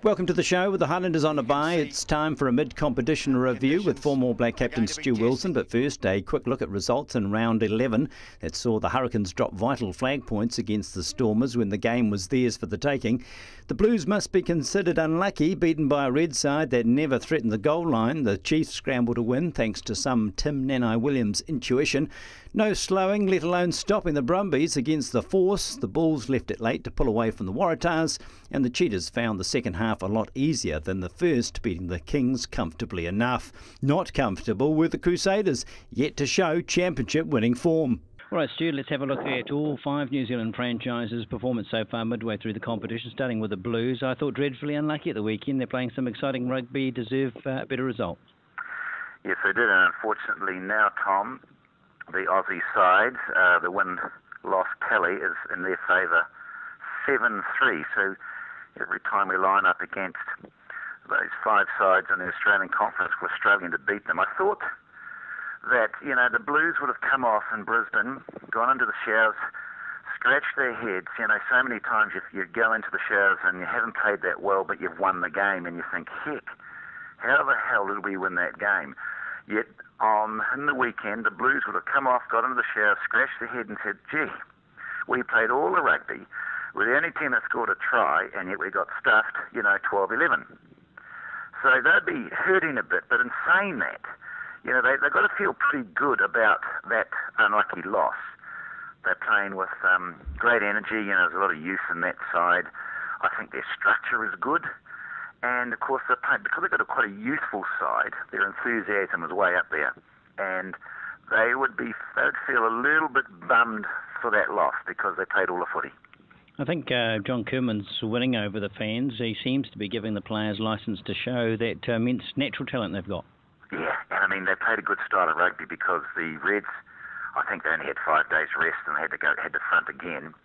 Welcome to the show with the Highlanders on a bye. It's time for a mid-competition review with former All Black captain Stu Wilson. But first, a quick look at results in round 11 that saw the Hurricanes drop vital flag points against the Stormers when the game was theirs for the taking. The Blues must be considered unlucky, beaten by a red side that never threatened the goal line. The Chiefs scrambled to win thanks to some Tim Nanai Williams intuition. No slowing, let alone stopping the Brumbies against the Force. The Bulls left it late to pull away from the Waratahs, and the Cheetahs found the second half a lot easier than the first, beating the Kings comfortably enough. Not comfortable were the Crusaders, yet to show championship-winning form. All right, Stu, let's have a look at all 5 New Zealand franchises' performance so far midway through the competition, starting with the Blues. I thought dreadfully unlucky at the weekend. They're playing some exciting rugby, deserve a better result. Yes, they did, and unfortunately now, Tom, the Aussie side, the win-loss tally is in their favour 7-3. So every time we line up against those 5 sides in the Australian Conference, we're struggling to beat them. I thought that, the Blues would have come off in Brisbane, gone into the showers, scratched their heads. So many times you go into the showers and you haven't played that well, but you've won the game, and you think, heck, how the hell did we win that game? Yet in the weekend, the Blues would have come off, got into the shower, scratched their head and said, gee, we played all the rugby. We're the only team that scored a try, and yet we got stuffed, 12-11. So they'd be hurting a bit, but in saying that, they've got to feel pretty good about that unlucky loss. They're playing with great energy. There's a lot of youth in that side. I think their structure is good. And, of course, they're playing, because they've got quite a youthful side, their enthusiasm is way up there. And they'd feel a little bit bummed for that loss because they played all the footy. I think John Kerman's winning over the fans. He seems to be giving the players licence to show that immense natural talent they've got. Yeah, and they played a good style of rugby because the Reds, I think they only had 5 days rest and they had to front again.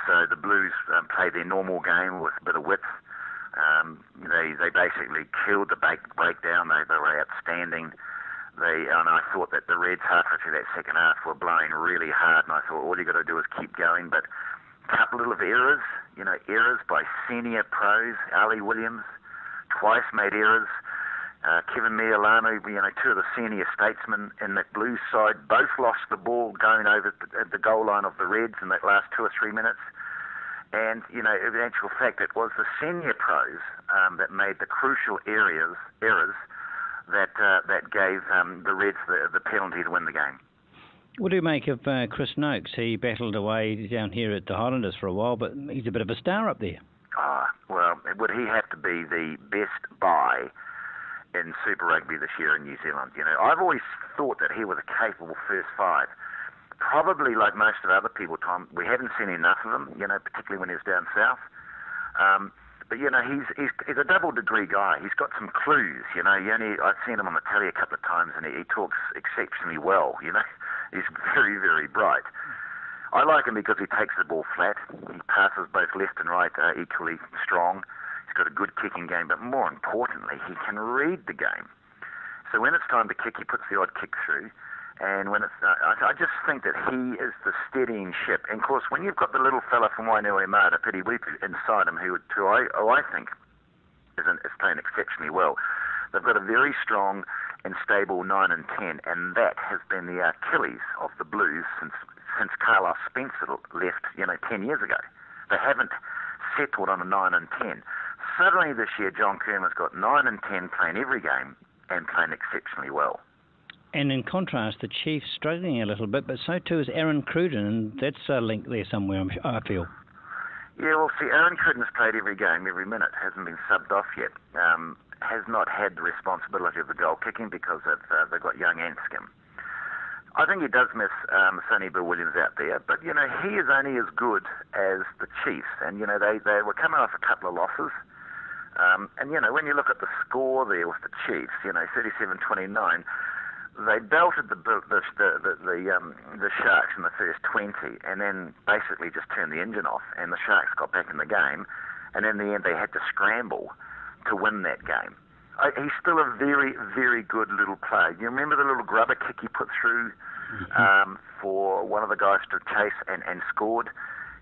So the Blues played their normal game with a bit of width. They basically killed the breakdown. They were outstanding. And I thought that the Reds halfway through that second half were blowing really hard, and I thought all you got to do is keep going. But a couple of errors, errors by senior pros. Ali Williams twice made errors. Kevin Mialano, 2 of the senior statesmen in that Blues side, both lost the ball going over the goal line of the Reds in that last 2 or 3 minutes. And, in actual fact, it was the senior pros that made the crucial errors that gave the Reds the penalty to win the game. What do you make of Chris Noakes? He battled away down here at the Highlanders for a while, but he's a bit of a star up there. Well, would he have to be the best buy in Super Rugby this year in New Zealand? I've always thought that he was a capable first 5. Probably like most of other people, Tom, we haven't seen enough of him, particularly when he's down south. But, he's a double-degree guy. He's got some clues, I've seen him on the telly a couple of times, and he talks exceptionally well, He's very, very bright. I like him because he takes the ball flat. He passes both left and right equally strong. He's got a good kicking game, but more importantly, he can read the game. So when it's time to kick, he puts the odd kick through. And when I just think that he is the steadying ship. And of course, when you've got the little fella from Wainui-Mata, Piti Weepu, inside him, who I think is playing exceptionally well, they've got a very strong and stable 9 and 10, and that has been the Achilles of the Blues since Carlos Spencer left, 10 years ago. They haven't settled on a 9 and 10. Suddenly this year, John Kerman's got 9 and 10 playing every game and playing exceptionally well. And in contrast, the Chiefs struggling a little bit, but so too is Aaron Cruden, and that's a link there somewhere, I feel. Yeah, well, see, Aaron Cruden's played every game, every minute, hasn't been subbed off yet, has not had the responsibility of the goal kicking because they've got young Anscombe. I think he does miss Sonny Bill Williams out there, but, he is only as good as the Chiefs, and, they were coming off a couple of losses. And, when you look at the score there with the Chiefs, 37-29, they belted the Sharks in the first 20 and then basically just turned the engine off, and the Sharks got back in the game, and in the end they had to scramble to win that game. He's still a very, very good little player. You remember the little grubber kick he put through for one of the guys to chase and scored?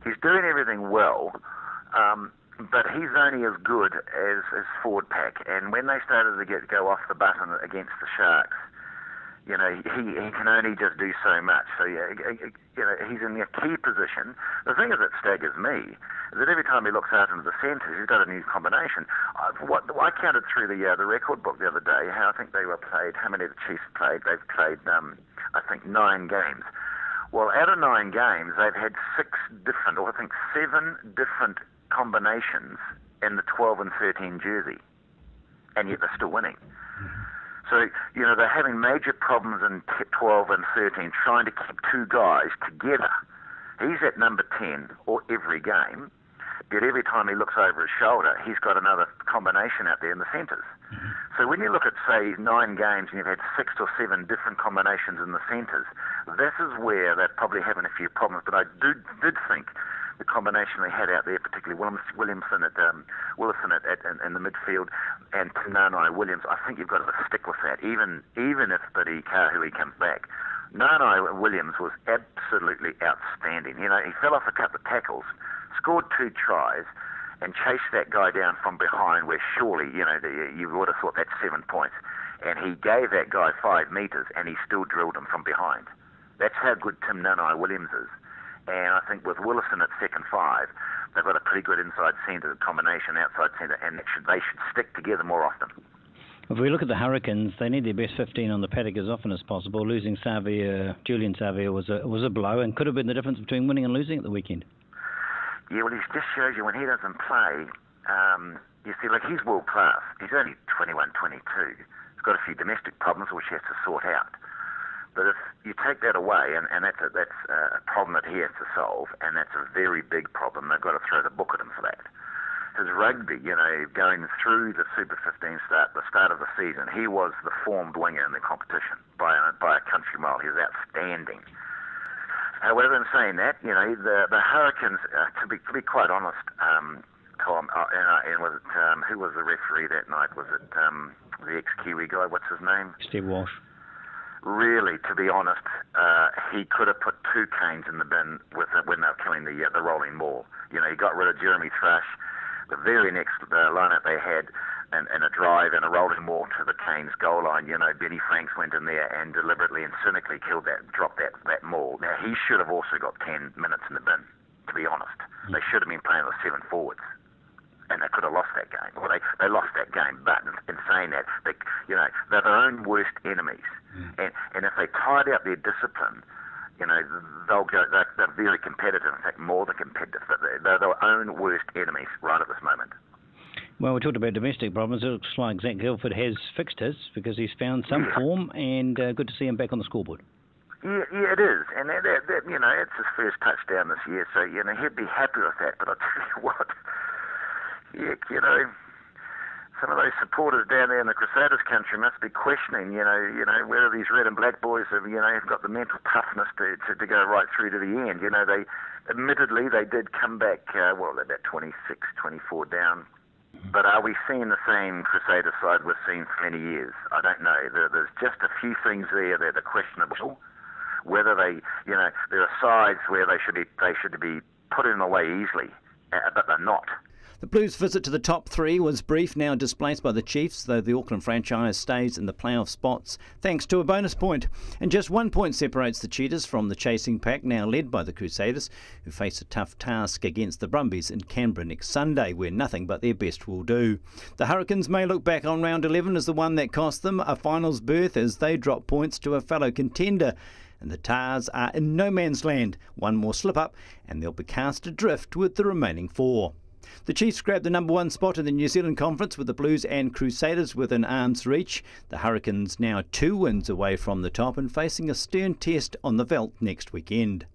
He's doing everything well. but he's only as good as his forward pack. And when they started to go off the button against the Sharks, you know, he can only just do so much. So, yeah, you know, he's in a key position. The thing that staggers me is that every time he looks out into the centres, he's got a new combination. I counted through the record book the other day how I think they were played, how many the Chiefs played. They've played, I think, 9 games. Well, out of 9 games, they've had 6 different, or I think 7 different combinations in the 12 and 13 jersey, and yet they're still winning. So, you know, they're having major problems in 12 and 13 trying to keep 2 guys together. He's at number 10 or every game, yet every time he looks over his shoulder, he's got another combination out there in the centres. So when you look at, say, 9 games and you've had 6 or 7 different combinations in the centres, this is where they're probably having a few problems. But I did think the combination they had out there, particularly Willison in the midfield and Nanai Williams, I think you've got to stick with that, even if Billy Kahui comes back. Nanai Williams was absolutely outstanding. You know, he fell off a couple of tackles, scored 2 tries, and chased that guy down from behind where surely, you know, you would have thought that's 7 points. And he gave that guy 5 metres and he still drilled him from behind. That's how good Tim Nanai Williams is. And I think with Willison at second 5, they've got a pretty good inside centre combination, outside centre, and they should stick together more often. If we look at the Hurricanes, they need their best 15 on the paddock as often as possible. Losing Julian Savea was a blow and could have been the difference between winning and losing at the weekend. Yeah, well, it just shows you when he doesn't play, you see, like, he's world class. He's only 21, 22. He's got a few domestic problems which he has to sort out. But if you take that away, and that's a problem that he has to solve, and that's a very big problem, they've got to throw the book at him for that. His rugby, you know, going through the Super 15 the start of the season, he was the formed winger in the competition by a country mile. He was outstanding. However, in saying that, you know, the Hurricanes, to be quite honest, Tom, and was it, who was the referee that night? Was it the ex-Kiwi guy? What's his name? Steve Walsh. Really, to be honest, he could have put 2 canes in the bin when they were killing the rolling maul. You know, he got rid of Jeremy Thrush. The very next lineup they had, and a drive and a rolling maul to the Canes goal line. You know, Benny Franks went in there and deliberately and cynically dropped that maul. Now, he should have also got 10 minutes in the bin, to be honest. They should have been playing with 7 forwards, and they could have lost that game. Well, they lost that game, but in saying that, you know, they're their own worst enemies. And if they tied out their discipline, you know, they're very competitive, in fact, more than competitive. But they're their own worst enemies right at this moment. Well, we talked about domestic problems. It looks like Zach Guildford has fixed his because he's found some form, and good to see him back on the scoreboard. Yeah, it is. And that, you know, it's his first touchdown this year, so, you know, he'd be happy with that. But I'll tell you what, you know, some of those supporters down there in the Crusaders country must be questioning, you know, whether these red and black boys have got the mental toughness to go right through to the end. You know, admittedly they did come back, about 26, 24 down. But are we seeing the same Crusader side we've seen for many years? I don't know. There's just a few things there that are questionable. Whether they, you know, there are sides where they should be put in away easily, but they're not. The Blues' visit to the top 3 was brief, now displaced by the Chiefs, though the Auckland franchise stays in the playoff spots thanks to a bonus point. And just 1 point separates the Cheetahs from the chasing pack, now led by the Crusaders, who face a tough task against the Brumbies in Canberra next Sunday, where nothing but their best will do. The Hurricanes may look back on round 11 as the one that cost them a finals berth as they drop points to a fellow contender. And the Tars are in no man's land. One more slip-up and they'll be cast adrift with the remaining 4. The Chiefs grabbed the number 1 spot in the New Zealand Conference with the Blues and Crusaders within arm's reach. The Hurricanes now 2 wins away from the top and facing a stern test on the veldt next weekend.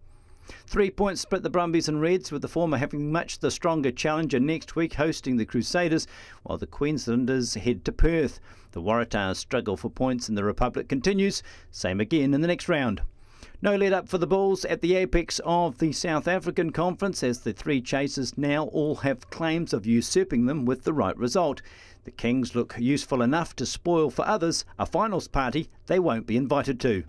3 points split the Brumbies and Reds, with the former having much the stronger challenger next week hosting the Crusaders, while the Queenslanders head to Perth. The Waratahs' struggle for points in the Republic continues, same again in the next round. No let-up for the Bulls at the apex of the South African Conference, as the 3 chasers now all have claims of usurping them with the right result. The Kings look useful enough to spoil for others a finals party they won't be invited to.